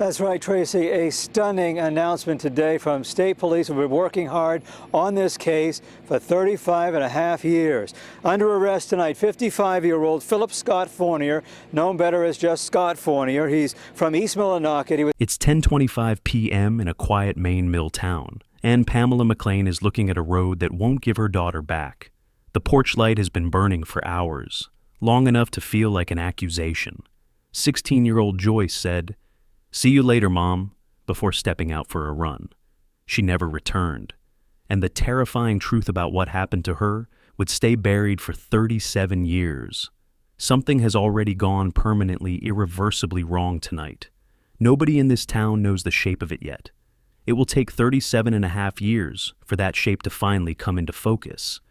That's right, Tracy. A stunning announcement today from state police who have been working hard on this case for 35 and a half years. Under arrest tonight, 55-year-old Philip Scott Fournier, known better as just Scott Fournier. He's from East Millinocket. It's 10:25 p.m. in a quiet Maine mill town, and Pamela McLain is looking at a road that won't give her daughter back. The porch light has been burning for hours, long enough to feel like an accusation. 16-year-old Joyce said, "See you later, Mom," before stepping out for a run. She never returned, and the terrifying truth about what happened to her would stay buried for 37 years. Something has already gone permanently, irreversibly wrong tonight. Nobody in this town knows the shape of it yet. It will take 37 and a half years for that shape to finally come into focus.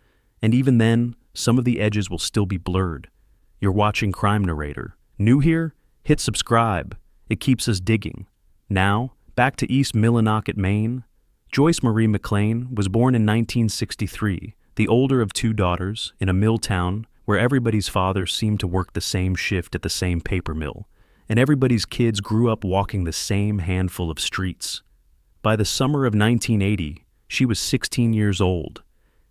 And even then, some of the edges will still be blurred. You're watching Crime Narrator. New here? Hit subscribe. It keeps us digging. Now, back to East Millinocket, Maine. Joyce Marie McLain was born in 1963, the older of two daughters, in a mill town where everybody's father seemed to work the same shift at the same paper mill, and everybody's kids grew up walking the same handful of streets. By the summer of 1980, she was 16 years old,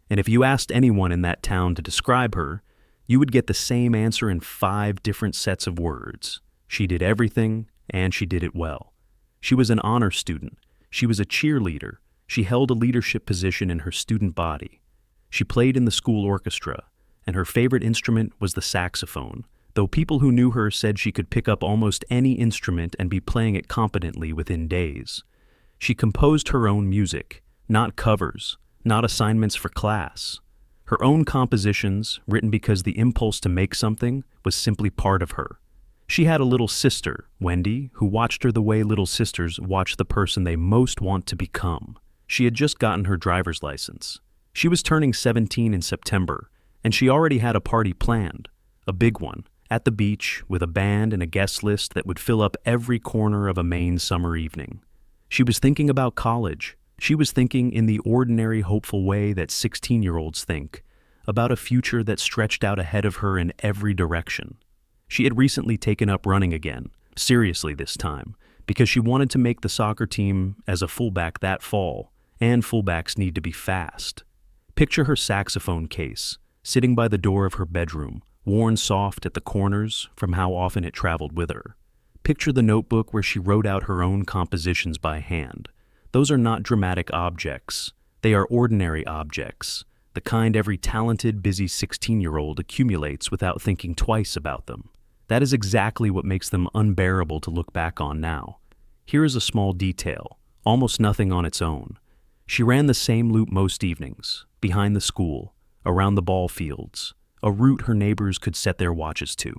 and if you asked anyone in that town to describe her, you would get the same answer in 5 different sets of words. She did everything, and she did it well. She was an honor student. She was a cheerleader. She held a leadership position in her student body. She played in the school orchestra, and her favorite instrument was the saxophone, though people who knew her said she could pick up almost any instrument and be playing it competently within days. She composed her own music, not covers, not assignments for class. Her own compositions, written because the impulse to make something was simply part of her. She had a little sister, Wendy, who watched her the way little sisters watch the person they most want to become. She had just gotten her driver's license. She was turning 17 in September, and she already had a party planned, a big one, at the beach with a band and a guest list that would fill up every corner of a Maine summer evening. She was thinking about college. She was thinking in the ordinary, hopeful way that 16-year-olds think, about a future that stretched out ahead of her in every direction. She had recently taken up running again, seriously this time, because she wanted to make the soccer team as a fullback that fall, and fullbacks need to be fast. Picture her saxophone case, sitting by the door of her bedroom, worn soft at the corners from how often it traveled with her. Picture the notebook where she wrote out her own compositions by hand. Those are not dramatic objects. They are ordinary objects, the kind every talented, busy 16-year-old accumulates without thinking twice about them. That is exactly what makes them unbearable to look back on now. Here is a small detail, almost nothing on its own. She ran the same loop most evenings, behind the school, around the ball fields, a route her neighbors could set their watches to.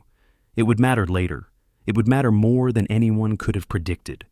It would matter later. It would matter more than anyone could have predicted.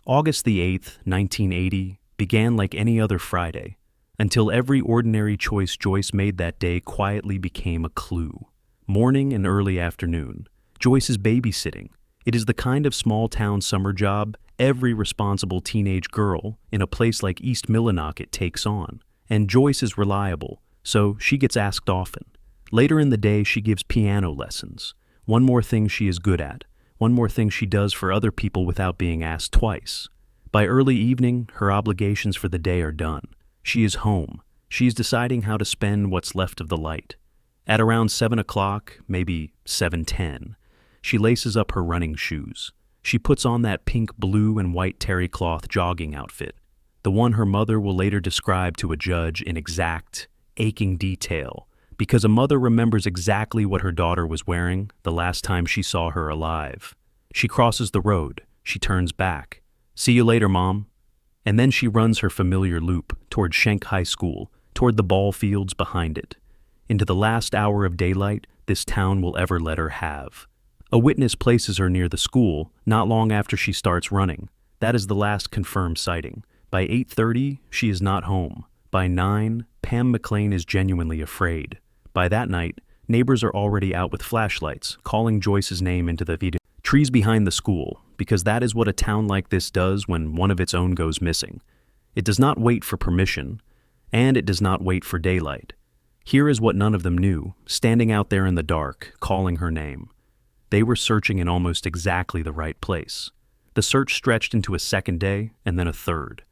August the 8th, 1980, began like any other Friday, until every ordinary choice Joyce made that day quietly became a clue. Morning and early afternoon. Joyce is babysitting. It is the kind of small-town summer job every responsible teenage girl in a place like East Millinocket takes on. And Joyce is reliable, so she gets asked often. Later in the day, she gives piano lessons. One more thing she is good at. One more thing she does for other people without being asked twice. By early evening, her obligations for the day are done. She is home. She is deciding how to spend what's left of the light. At around 7 o'clock, maybe 7:10, she laces up her running shoes. She puts on that pink, blue, and white terry cloth jogging outfit, the one her mother will later describe to a judge in exact, aching detail, because a mother remembers exactly what her daughter was wearing the last time she saw her alive. She crosses the road. She turns back. "See you later, Mom." And then she runs her familiar loop toward Schenck High School, toward the ball fields behind it, into the last hour of daylight this town will ever let her have. A witness places her near the school not long after she starts running. That is the last confirmed sighting. By 8:30, she is not home. By 9, Pam McLain is genuinely afraid. By that night, neighbors are already out with flashlights, calling Joyce's name into the trees behind the school, because that is what a town like this does when one of its own goes missing. It does not wait for permission, and it does not wait for daylight. Here is what none of them knew, standing out there in the dark, calling her name. They were searching in almost exactly the right place. The search stretched into a second day and then a third.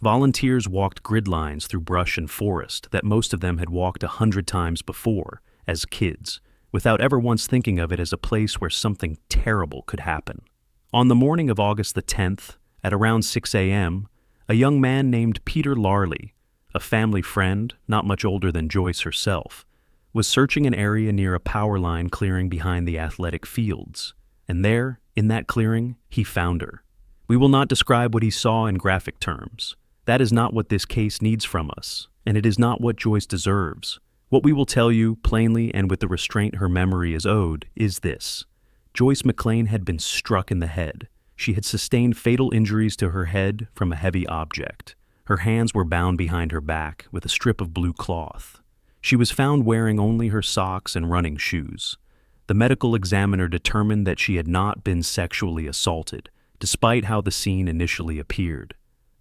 Volunteers walked grid lines through brush and forest that most of them had walked 100 times before, as kids, without ever once thinking of it as a place where something terrible could happen. On the morning of August the 10th, at around 6 a.m., a young man named Peter Larley, a family friend, not much older than Joyce herself, was searching an area near a power line clearing behind the athletic fields. And there, in that clearing, he found her. We will not describe what he saw in graphic terms. That is not what this case needs from us, and it is not what Joyce deserves. What we will tell you, plainly and with the restraint her memory is owed, is this. Joyce McLain had been struck in the head. She had sustained fatal injuries to her head from a heavy object. Her hands were bound behind her back with a strip of blue cloth. She was found wearing only her socks and running shoes. The medical examiner determined that she had not been sexually assaulted, despite how the scene initially appeared.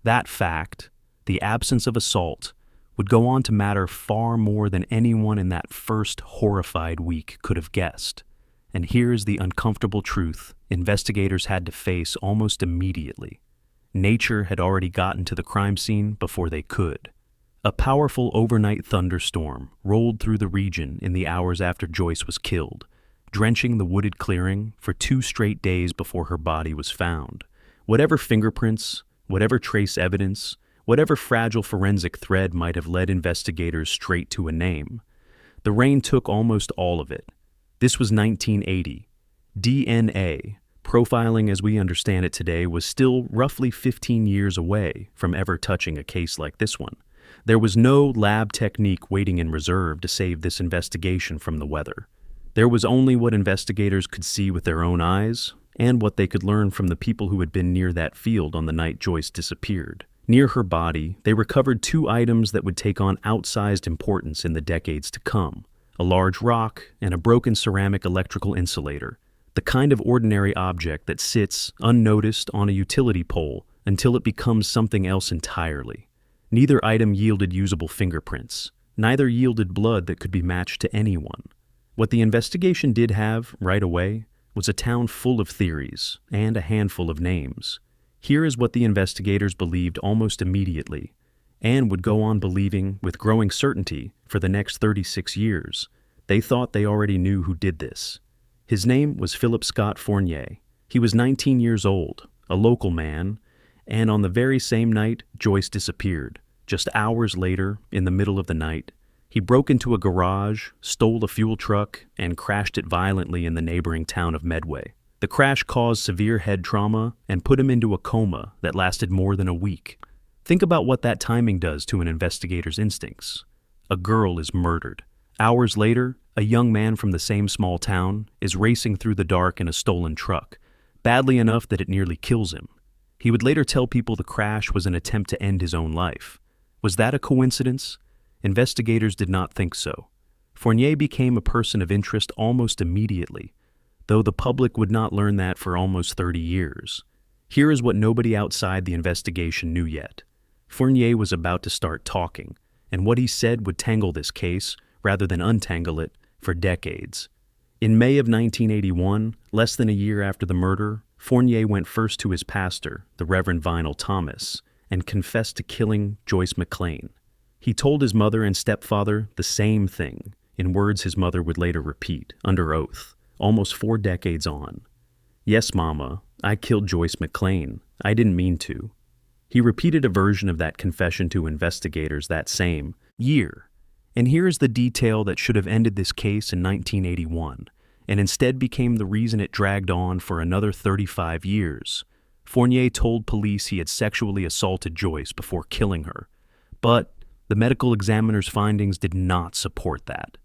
That fact, the absence of assault, would go on to matter far more than anyone in that first horrified week could have guessed. And here is the uncomfortable truth investigators had to face almost immediately. Nature had already gotten to the crime scene before they could. A powerful overnight thunderstorm rolled through the region in the hours after Joyce was killed, drenching the wooded clearing for 2 straight days before her body was found. Whatever fingerprints, whatever trace evidence, whatever fragile forensic thread might have led investigators straight to a name, the rain took almost all of it. This was 1980. DNA, profiling as we understand it today, was still roughly 15 years away from ever touching a case like this one. There was no lab technique waiting in reserve to save this investigation from the weather. There was only what investigators could see with their own eyes and what they could learn from the people who had been near that field on the night Joyce disappeared. Near her body, they recovered 2 items that would take on outsized importance in the decades to come: a large rock and a broken ceramic electrical insulator, the kind of ordinary object that sits unnoticed on a utility pole until it becomes something else entirely. Neither item yielded usable fingerprints. Neither yielded blood that could be matched to anyone. What the investigation did have, right away, was a town full of theories and a handful of names. Here is what the investigators believed almost immediately, and would go on believing with growing certainty for the next 36 years. They thought they already knew who did this. His name was Philip Scott Fournier. He was 19 years old, a local man, and on the very same night Joyce disappeared. Just hours later, in the middle of the night, he broke into a garage, stole a fuel truck, and crashed it violently in the neighboring town of Medway. The crash caused severe head trauma and put him into a coma that lasted more than a week. Think about what that timing does to an investigator's instincts. A girl is murdered. Hours later, a young man from the same small town is racing through the dark in a stolen truck, badly enough that it nearly kills him. He would later tell people the crash was an attempt to end his own life. Was that a coincidence? Investigators did not think so. Fournier became a person of interest almost immediately, though the public would not learn that for almost 30 years. Here is what nobody outside the investigation knew yet. Fournier was about to start talking, and what he said would tangle this case, rather than untangle it, for decades. In May of 1981, less than a year after the murder, Fournier went first to his pastor, the Reverend Vinyl Thomas, and confessed to killing Joyce McLain. He told his mother and stepfather the same thing, in words his mother would later repeat, under oath, almost 4 decades on. "Yes, Mama, I killed Joyce McLain. I didn't mean to." He repeated a version of that confession to investigators that same year. And here is the detail that should have ended this case in 1981, and instead became the reason it dragged on for another 35 years. Fournier told police he had sexually assaulted Joyce before killing her, but the medical examiner's findings did not support that.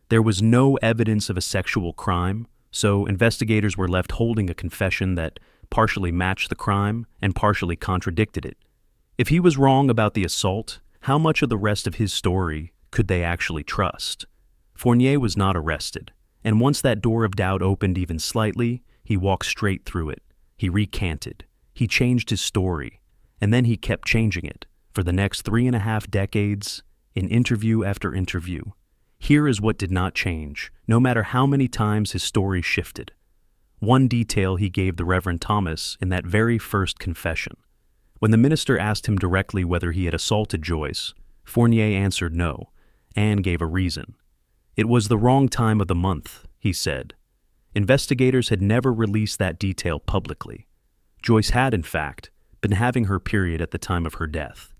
There was no evidence of a sexual crime, so investigators were left holding a confession that partially matched the crime and partially contradicted it. If he was wrong about the assault, how much of the rest of his story could they actually trust? Fournier was not arrested, and once that door of doubt opened even slightly, he walked straight through it. He recanted. He changed his story, and then he kept changing it for the next 3.5 decades, in interview after interview. Here is what did not change, no matter how many times his story shifted. one detail he gave the Reverend Thomas in that very first confession. When the minister asked him directly whether he had assaulted Joyce, Fournier answered no, and gave a reason. It was the wrong time of the month, he said. Investigators had never released that detail publicly. Joyce had, in fact, been having her period at the time of her death.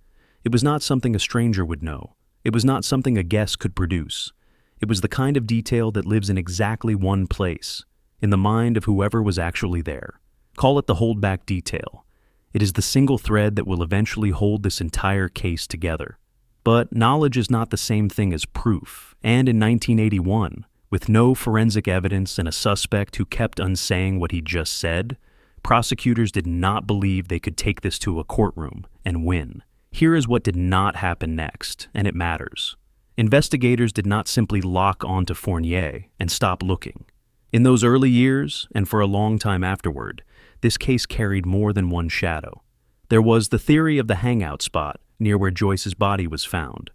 It was not something a stranger would know. It was not something a guest could produce. It was the kind of detail that lives in exactly one place, in the mind of whoever was actually there. Call it the holdback detail. It is the single thread that will eventually hold this entire case together. But knowledge is not the same thing as proof, and in 1981, with no forensic evidence and a suspect who kept unsaying what he just said, prosecutors did not believe they could take this to a courtroom and win. Here is what did not happen next, and it matters. Investigators did not simply lock onto Fournier and stop looking. In those early years, and for a long time afterward, this case carried more than one shadow. There was the theory of the hangout spot near where Joyce's body was found,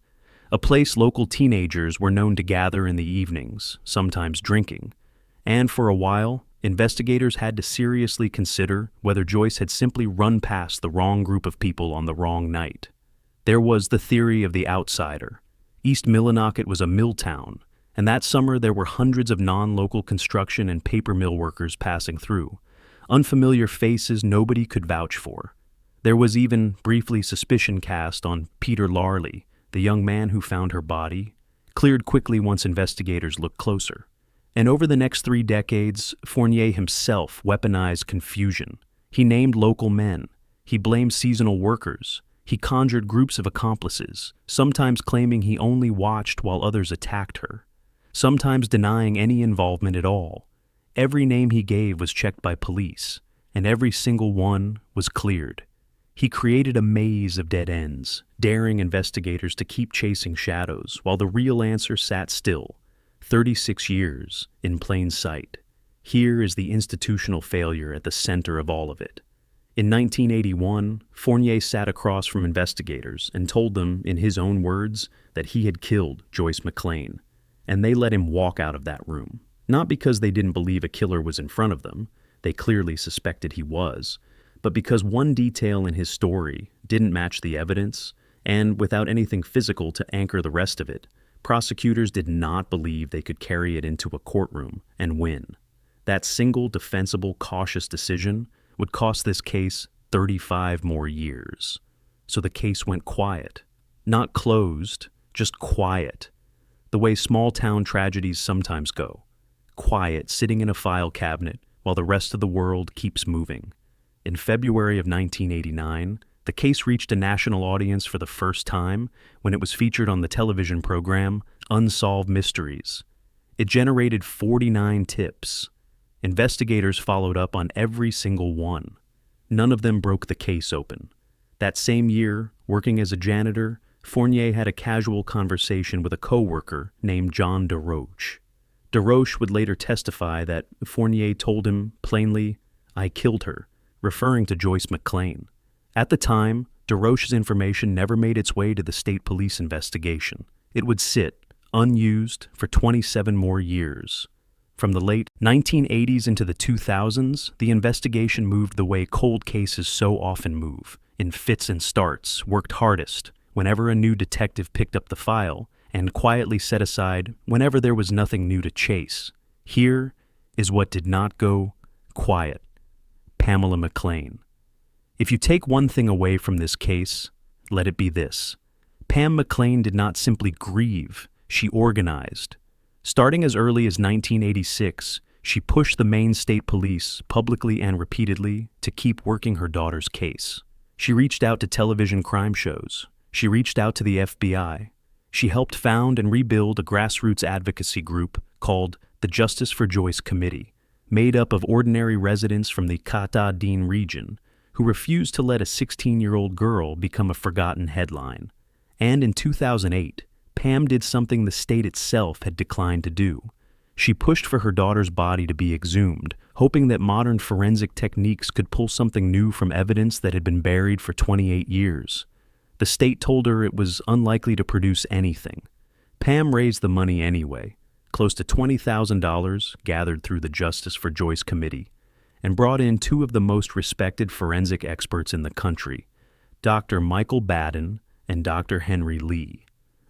a place local teenagers were known to gather in the evenings, sometimes drinking. And for a while, investigators had to seriously consider whether Joyce had simply run past the wrong group of people on the wrong night. There was the theory of the outsider. East Millinocket was a mill town, and that summer there were hundreds of non-local construction and paper mill workers passing through, unfamiliar faces nobody could vouch for. There was even briefly suspicion cast on Peter Larley, the young man who found her body, cleared quickly once investigators looked closer. And over the next 3 decades, Fournier himself weaponized confusion. He named local men. He blamed seasonal workers. He conjured groups of accomplices, sometimes claiming he only watched while others attacked her, sometimes denying any involvement at all. Every name he gave was checked by police, and every single one was cleared. He created a maze of dead ends, daring investigators to keep chasing shadows while the real answer sat still, 36 years in plain sight. Here is the institutional failure at the center of all of it. In 1981, Fournier sat across from investigators and told them, in his own words, that he had killed Joyce McLain, and they let him walk out of that room. Not because they didn't believe a killer was in front of them, they clearly suspected he was, but because one detail in his story didn't match the evidence, and without anything physical to anchor the rest of it, prosecutors did not believe they could carry it into a courtroom and win. That single defensible, cautious decision would cost this case 35 more years. So the case went quiet. Not closed, just quiet. The way small-town tragedies sometimes go. Quiet, sitting in a file cabinet while the rest of the world keeps moving. In February of 1989, the case reached a national audience for the first time when it was featured on the television program Unsolved Mysteries. It generated 49 tips. Investigators followed up on every single one. None of them broke the case open. That same year, working as a janitor, Fournier had a casual conversation with a co-worker named John DeRoche. DeRoche would later testify that Fournier told him plainly, "I killed her," referring to Joyce McLain. At the time, DeRoche's information never made its way to the state police investigation. It would sit, unused, for 27 more years. From the late 1980s into the 2000s, the investigation moved the way cold cases so often move, in fits and starts, worked hardest whenever a new detective picked up the file, and quietly set aside whenever there was nothing new to chase. Here is what did not go quiet. Pamela McLain. If you take one thing away from this case, let it be this. Pam McLain did not simply grieve, she organized. Starting as early as 1986, she pushed the Maine State Police publicly and repeatedly to keep working her daughter's case. She reached out to television crime shows. She reached out to the FBI. She helped found and rebuild a grassroots advocacy group called the Justice for Joyce Committee, made up of ordinary residents from the Kata Dean region who refused to let a 16-year-old girl become a forgotten headline. And in 2008, Pam did something the state itself had declined to do. She pushed for her daughter's body to be exhumed, hoping that modern forensic techniques could pull something new from evidence that had been buried for 28 years. The state told her it was unlikely to produce anything. Pam raised the money anyway, close to $20,000 gathered through the Justice for Joyce Committee, and brought in two of the most respected forensic experts in the country, Dr. Michael Baden and Dr. Henry Lee.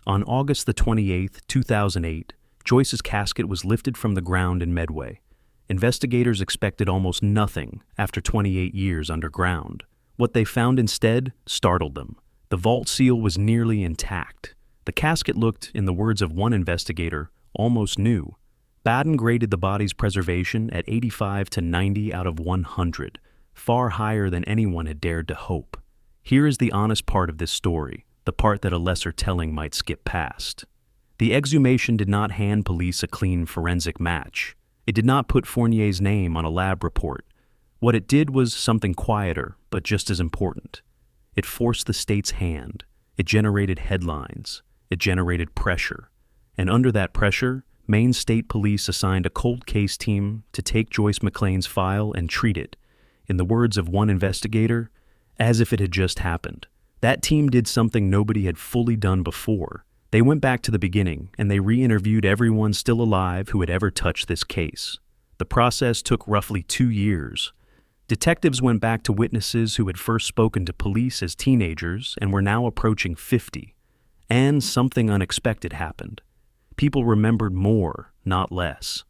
On August the 28th, 2008, Joyce's casket was lifted from the ground in Medway. Investigators expected almost nothing after 28 years underground. What they found instead startled them. The vault seal was nearly intact. The casket looked, in the words of one investigator, almost new. Baden graded the body's preservation at 85 to 90 out of 100, far higher than anyone had dared to hope. Here is the honest part of this story, the part that a lesser telling might skip past. The exhumation did not hand police a clean forensic match. It did not put Fournier's name on a lab report. What it did was something quieter, but just as important. It forced the state's hand. It generated headlines. It generated pressure. And under that pressure, Maine State Police assigned a cold case team to take Joyce McLain's file and treat it, in the words of one investigator, as if it had just happened. That team did something nobody had fully done before. They went back to the beginning, and they re-interviewed everyone still alive who had ever touched this case. The process took roughly 2 years. Detectives went back to witnesses who had first spoken to police as teenagers and were now approaching 50. And something unexpected happened. People remembered more, not less.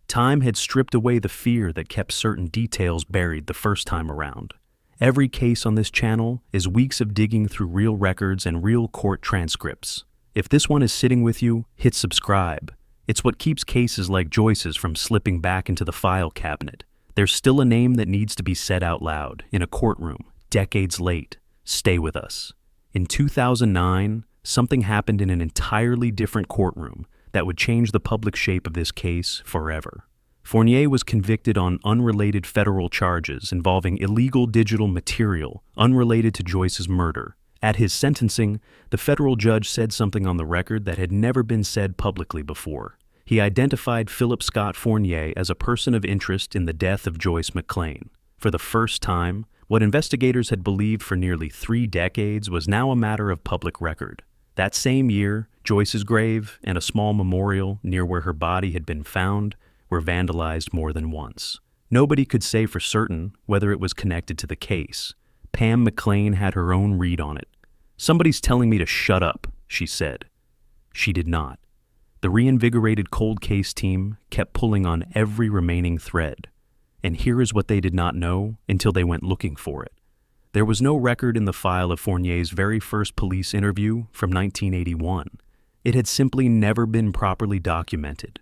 Time had stripped away the fear that kept certain details buried the first time around. Every case on this channel is weeks of digging through real records and real court transcripts. If this one is sitting with you, hit subscribe. It's what keeps cases like Joyce's from slipping back into the file cabinet. There's still a name that needs to be said out loud, in a courtroom, decades late. Stay with us. In 2009, something happened in an entirely different courtroom that would change the public shape of this case forever. Fournier was convicted on unrelated federal charges involving illegal digital material unrelated to Joyce's murder. At his sentencing, the federal judge said something on the record that had never been said publicly before. He identified Philip Scott Fournier as a person of interest in the death of Joyce McLain. For the first time, what investigators had believed for nearly 3 decades was now a matter of public record. That same year, Joyce's grave and a small memorial near where her body had been found were vandalized more than once. Nobody could say for certain whether it was connected to the case. Pam McLain had her own read on it. "Somebody's telling me to shut up," she said. She did not. The reinvigorated cold case team kept pulling on every remaining thread. And here is what they did not know until they went looking for it. There was no record in the file of Fournier's very first police interview from 1981. It had simply never been properly documented.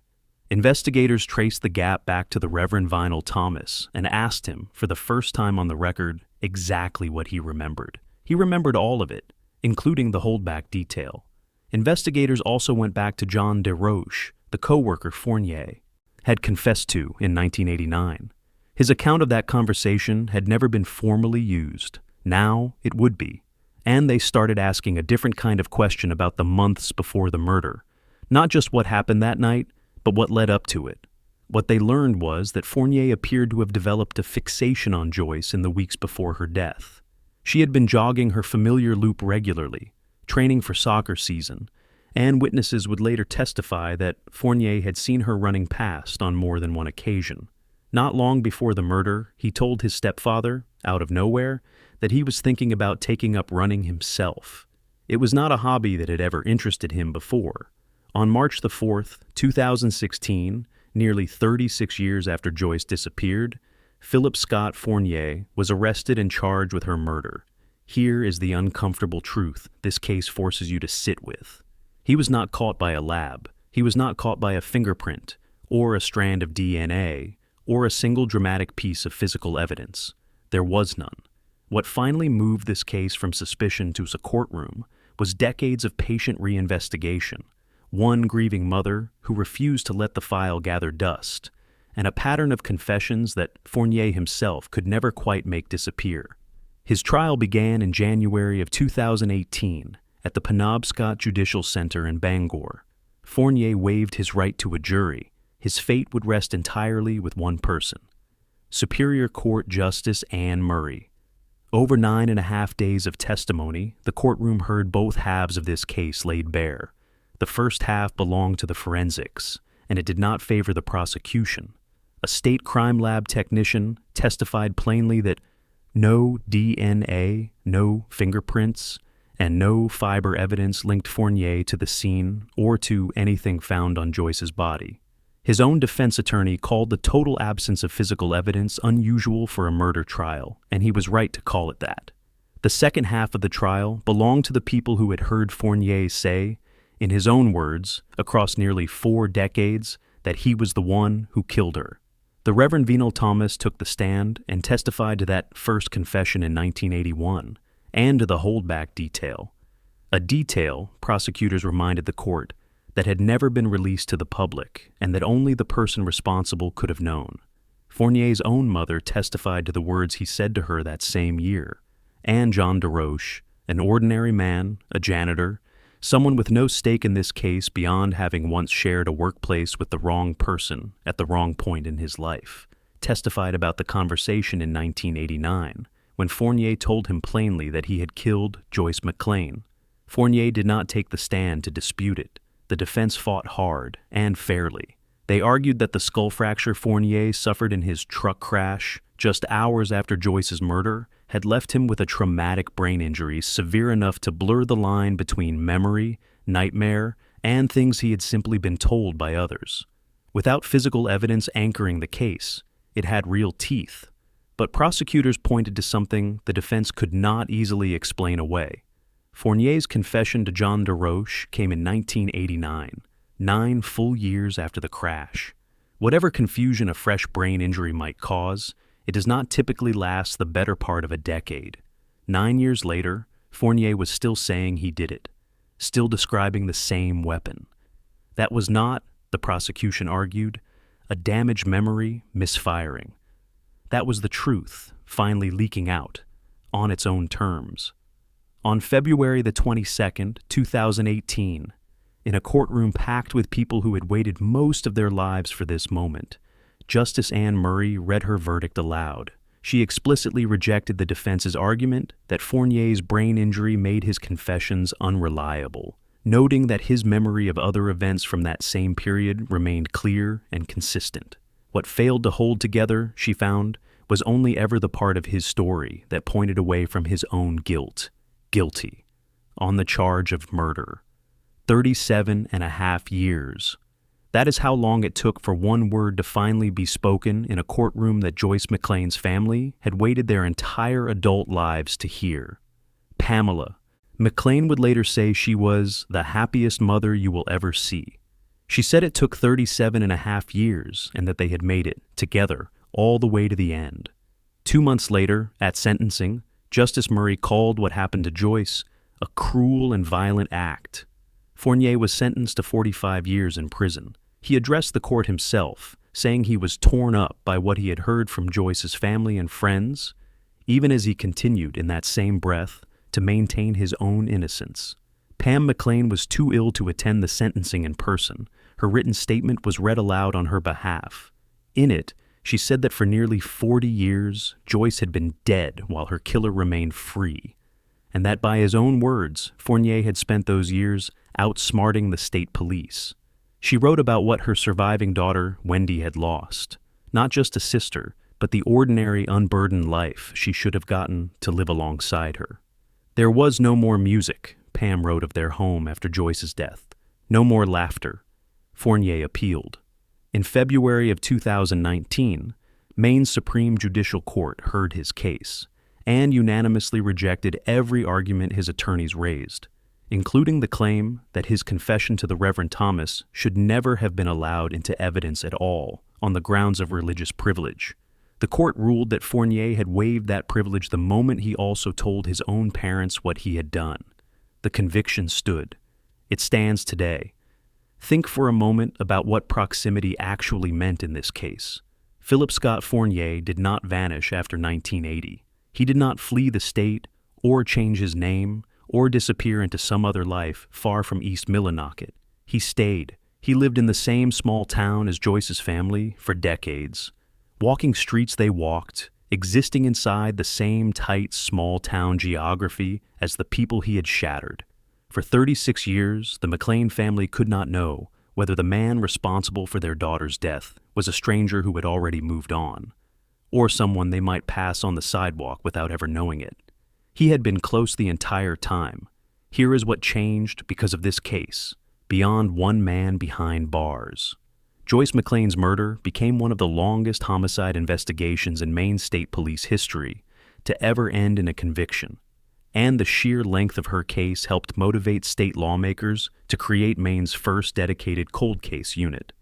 Investigators traced the gap back to the Reverend Vinyl Thomas and asked him, for the first time on the record, exactly what he remembered. He remembered all of it, including the holdback detail. Investigators also went back to John DeRoche, the co-worker Fournier had confessed to in 1989. His account of that conversation had never been formally used. Now it would be. And they started asking a different kind of question about the months before the murder. Not just what happened that night, but what led up to it. What they learned was that Fournier appeared to have developed a fixation on Joyce in the weeks before her death. She had been jogging her familiar loop regularly, training for soccer season, and witnesses would later testify that Fournier had seen her running past on more than one occasion. Not long before the murder, he told his stepfather, out of nowhere, that he was thinking about taking up running himself. It was not a hobby that had ever interested him before. On March the 4th, 2016, nearly 36 years after Joyce disappeared, Philip Scott Fournier was arrested and charged with her murder. Here is the uncomfortable truth this case forces you to sit with. He was not caught by a lab. He was not caught by a fingerprint, or a strand of DNA, or a single dramatic piece of physical evidence. There was none. What finally moved this case from suspicion to a courtroom was decades of patient reinvestigation, one grieving mother who refused to let the file gather dust, and a pattern of confessions that Fournier himself could never quite make disappear. His trial began in January of 2018 at the Penobscot Judicial Center in Bangor. Fournier waived his right to a jury. His fate would rest entirely with one person, Superior Court Justice Anne Murray. Over 9.5 days of testimony, the courtroom heard both halves of this case laid bare. The first half belonged to the forensics, and it did not favor the prosecution. A a state crime lab technician, testified plainly that no DNA, no fingerprints, and no fiber evidence linked Fournier to the scene or to anything found on Joyce's body. His own defense attorney called the total absence of physical evidence unusual for a murder trial, and he was right to call it that. The second half of the trial belonged to the people who had heard Fournier say, in his own words, across nearly 4 decades, that he was the one who killed her. The Reverend Venal Thomas took the stand and testified to that first confession in 1981, and to the holdback detail. A detail, prosecutors reminded the court, that had never been released to the public and that only the person responsible could have known. Fournier's own mother testified to the words he said to her that same year, and John DeRoche, an ordinary man, a janitor, someone with no stake in this case beyond having once shared a workplace with the wrong person at the wrong point in his life, testified about the conversation in 1989, when Fournier told him plainly that he had killed Joyce McLain. Fournier did not take the stand to dispute it. The defense fought hard and fairly. They argued that the skull fracture Fournier suffered in his truck crash just hours after Joyce's murder had left him with a traumatic brain injury severe enough to blur the line between memory, nightmare, and things he had simply been told by others. Without physical evidence anchoring the case, it had real teeth. But prosecutors pointed to something the defense could not easily explain away. Fournier's confession to John DeRoche came in 1989, 9 full years after the crash. Whatever confusion a fresh brain injury might cause, it does not typically last the better part of a decade. 9 years later, Fournier was still saying he did it, still describing the same weapon. That was not, the prosecution argued, a damaged memory misfiring. That was the truth, finally leaking out, on its own terms. On February the 22nd, 2018, in a courtroom packed with people who had waited most of their lives for this moment, Justice Anne Murray read her verdict aloud. She explicitly rejected the defense's argument that Fournier's brain injury made his confessions unreliable, noting that his memory of other events from that same period remained clear and consistent. What failed to hold together, she found, was only ever the part of his story that pointed away from his own guilt. Guilty, on the charge of murder. 37.5 years. That is how long it took for one word to finally be spoken in a courtroom that Joyce McLain's family had waited their entire adult lives to hear. Pamela. McLain would later say she was the happiest mother you will ever see. She said it took 37.5 years and that they had made it, together, all the way to the end. 2 months later, at sentencing, Justice Murray called what happened to Joyce a cruel and violent act. Fournier was sentenced to 45 years in prison. He addressed the court himself, saying he was torn up by what he had heard from Joyce's family and friends, even as he continued in that same breath to maintain his own innocence. Pam McLain was too ill to attend the sentencing in person. Her written statement was read aloud on her behalf. In it, she said that for nearly 40 years, Joyce had been dead while her killer remained free, and that by his own words, Fournier had spent those years outsmarting the state police. She wrote about what her surviving daughter, Wendy, had lost, not just a sister, but the ordinary, unburdened life she should have gotten to live alongside her. There was no more music, Pam wrote of their home after Joyce's death. No more laughter. Fournier appealed. In February of 2019, Maine's Supreme Judicial Court heard his case and unanimously rejected every argument his attorneys raised, including the claim that his confession to the Reverend Thomas should never have been allowed into evidence at all on the grounds of religious privilege. The court ruled that Fournier had waived that privilege the moment he also told his own parents what he had done. The conviction stood. It stands today. Think for a moment about what proximity actually meant in this case. Philip Scott Fournier did not vanish after 1980. He did not flee the state, or change his name, or disappear into some other life far from East Millinocket. He stayed. He lived in the same small town as Joyce's family for decades. Walking streets they walked, existing inside the same tight small town geography as the people he had shattered. For 36 years, the McLain family could not know whether the man responsible for their daughter's death was a stranger who had already moved on, or someone they might pass on the sidewalk without ever knowing it. He had been close the entire time. Here is what changed because of this case, beyond one man behind bars. Joyce McLain's murder became one of the longest homicide investigations in Maine State Police history to ever end in a conviction, and the sheer length of her case helped motivate state lawmakers to create Maine's first dedicated cold case unit.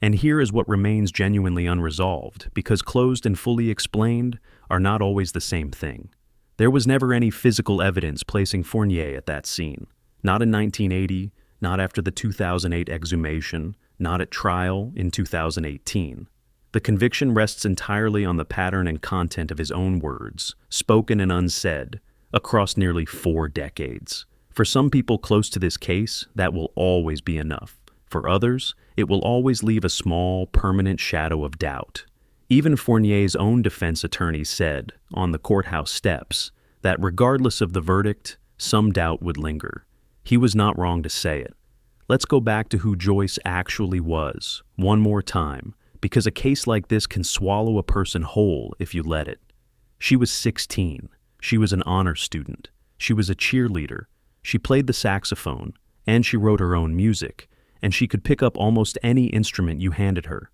And here is what remains genuinely unresolved, because closed and fully explained are not always the same thing. There was never any physical evidence placing Fournier at that scene. Not in 1980, not after the 2008 exhumation, not at trial in 2018. The conviction rests entirely on the pattern and content of his own words, spoken and unsaid, across nearly 4 decades. For some people close to this case, that will always be enough. For others, it will always leave a small, permanent shadow of doubt. Even Fournier's own defense attorney said, on the courthouse steps, that regardless of the verdict, some doubt would linger. He was not wrong to say it. Let's go back to who Joyce actually was, one more time, because a case like this can swallow a person whole if you let it. She was 16. She was an honor student. She was a cheerleader. She played the saxophone, and she wrote her own music, and she could pick up almost any instrument you handed her.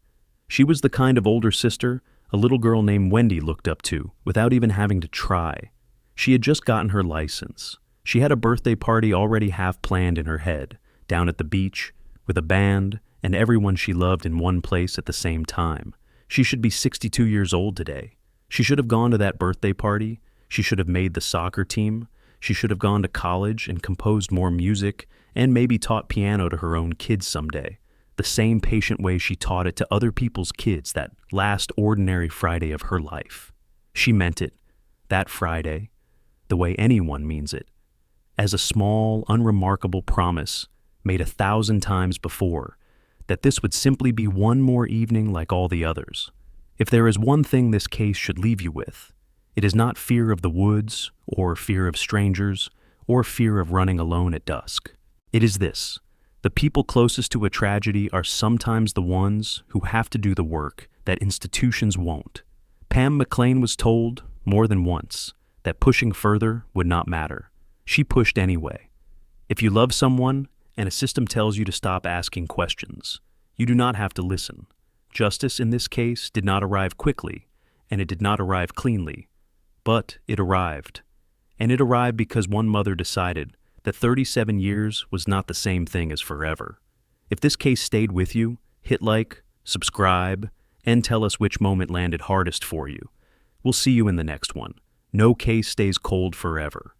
She was the kind of older sister a little girl named Wendy looked up to without even having to try. She had just gotten her license. She had a birthday party already half planned in her head, down at the beach, with a band, and everyone she loved in one place at the same time. She should be 62 years old today. She should have gone to that birthday party. She should have made the soccer team. She should have gone to college and composed more music and maybe taught piano to her own kids someday, the same patient way she taught it to other people's kids that last ordinary Friday of her life. She meant it, that Friday, the way anyone means it, as a small, unremarkable promise made 1,000 times before, that this would simply be one more evening like all the others. If there is one thing this case should leave you with, it is not fear of the woods, or fear of strangers, or fear of running alone at dusk. It is this: the people closest to a tragedy are sometimes the ones who have to do the work that institutions won't. Pam McLain was told, more than once, that pushing further would not matter. She pushed anyway. If you love someone, and a system tells you to stop asking questions, you do not have to listen. Justice in this case did not arrive quickly, and it did not arrive cleanly, but it arrived. And it arrived because one mother decided that 37 years was not the same thing as forever. If this case stayed with you, hit like, subscribe, and tell us which moment landed hardest for you. We'll see you in the next one. No case stays cold forever.